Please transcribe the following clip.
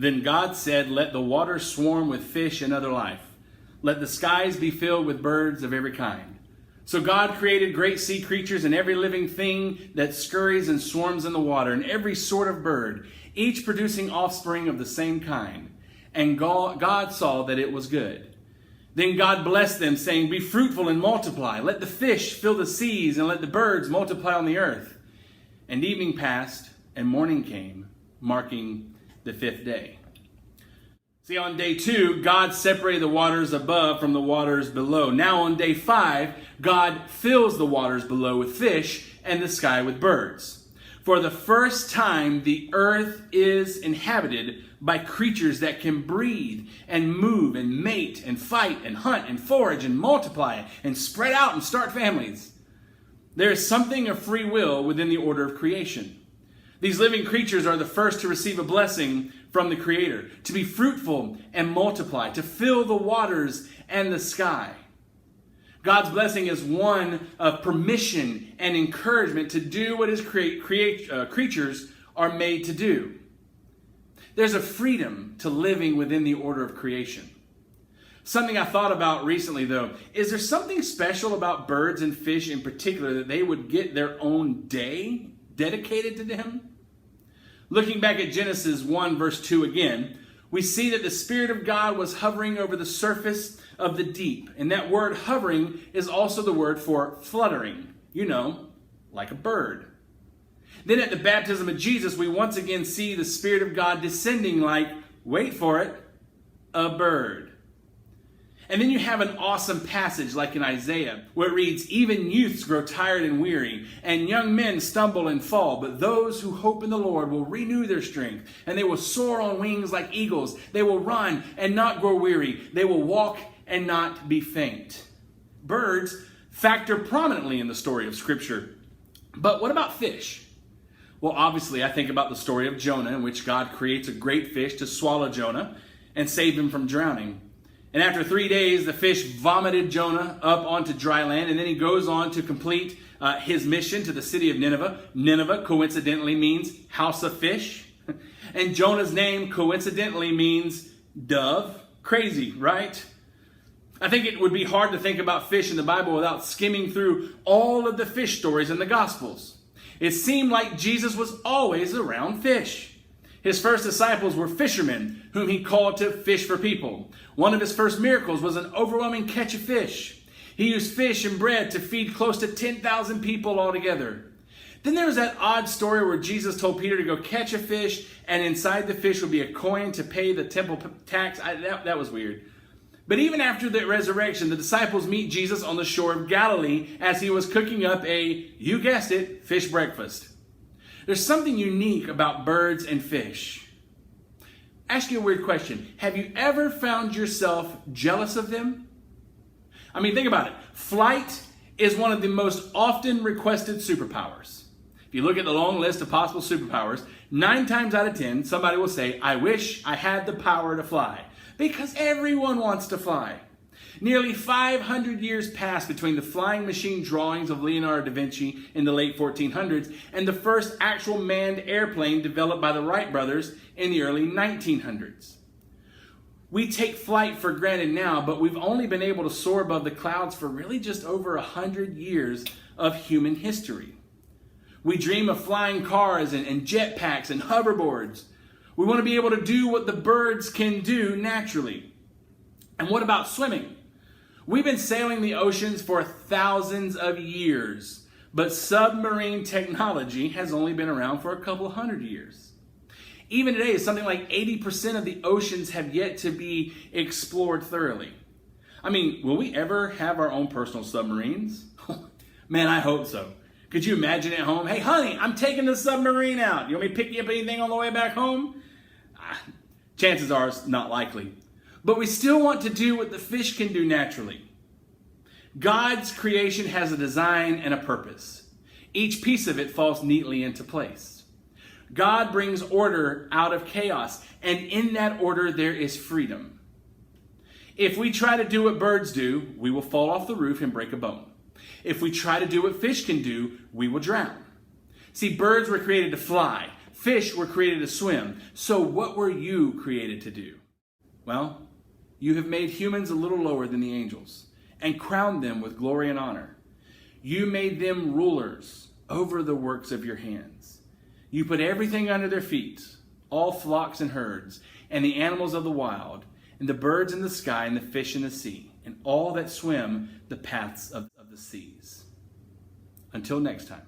Then God said, let the waters swarm with fish and other life. Let the skies be filled with birds of every kind. So God created great sea creatures and every living thing that scurries and swarms in the water, and every sort of bird, each producing offspring of the same kind. And God saw that it was good. Then God blessed them, saying, be fruitful and multiply. Let the fish fill the seas, and let the birds multiply on the earth. And evening passed, and morning came, marking the fifth day. See, on day 2, God separated the waters above from the waters below. Now on day 5, God fills the waters below with fish and the sky with birds. For the first time, the earth is inhabited by creatures that can breathe and move and mate and fight and hunt and forage and multiply and spread out and start families. There is something of free will within the order of creation. These living creatures are the first to receive a blessing from the Creator, to be fruitful and multiply, to fill the waters and the sky. God's blessing is one of permission and encouragement to do what His creatures are made to do. There's a freedom to living within the order of creation. Something I thought about recently, though, is there something special about birds and fish in particular that they would get their own day dedicated to them? Looking back at Genesis 1 verse 2 again, we see that the Spirit of God was hovering over the surface of the deep. And that word hovering is also the word for fluttering, like a bird. Then at the baptism of Jesus, we once again see the Spirit of God descending like, wait for it, a bird. And then you have an awesome passage like in Isaiah where it reads, even youths grow tired and weary, and young men stumble and fall. But those who hope in the Lord will renew their strength, and they will soar on wings like eagles. They will run and not grow weary. They will walk and not be faint. Birds factor prominently in the story of Scripture. But what about fish? Well, obviously, I think about the story of Jonah, in which God creates a great fish to swallow Jonah and save him from drowning. And after 3 days, the fish vomited Jonah up onto dry land, and then he goes on to complete his mission to the city of Nineveh. Nineveh, coincidentally, means house of fish. And Jonah's name, coincidentally, means dove. Crazy, right? I think it would be hard to think about fish in the Bible without skimming through all of the fish stories in the Gospels. It seemed like Jesus was always around fish. His first disciples were fishermen, whom he called to fish for people. One of his first miracles was an overwhelming catch of fish. He used fish and bread to feed close to 10,000 people altogether. Then there was that odd story where Jesus told Peter to go catch a fish, and inside the fish would be a coin to pay the temple tax. That was weird. But even after the resurrection, the disciples meet Jesus on the shore of Galilee as he was cooking up you guessed it, fish breakfast. There's something unique about birds and fish. Ask you a weird question. Have you ever found yourself jealous of them? I mean, think about it. Flight is one of the most often requested superpowers. If you look at the long list of possible superpowers, 9 times out of 10, somebody will say, I wish I had the power to fly. Because everyone wants to fly. Nearly 500 years passed between the flying machine drawings of Leonardo da Vinci in the late 1400s and the first actual manned airplane developed by the Wright brothers in the early 1900s. We take flight for granted now, but we've only been able to soar above the clouds for really just over 100 years of human history. We dream of flying cars and jetpacks and hoverboards. We want to be able to do what the birds can do naturally. And what about swimming? We've been sailing the oceans for thousands of years, but submarine technology has only been around for a couple hundred years. Even today, something like 80% of the oceans have yet to be explored thoroughly. I mean, will we ever have our own personal submarines? Man, I hope so. Could you imagine at home, hey honey, I'm taking the submarine out. You want me to pick you up anything on the way back home? Chances are it's not likely. But we still want to do what the fish can do naturally. God's creation has a design and a purpose. Each piece of it falls neatly into place. God brings order out of chaos, and in that order there is freedom. If we try to do what birds do, we will fall off the roof and break a bone. If we try to do what fish can do, we will drown. See, birds were created to fly. Fish were created to swim. So what were you created to do? Well, you have made humans a little lower than the angels and crowned them with glory and honor. You made them rulers over the works of your hands. You put everything under their feet, all flocks and herds, and the animals of the wild, and the birds in the sky, and the fish in the sea, and all that swim the paths of the seas. Until next time.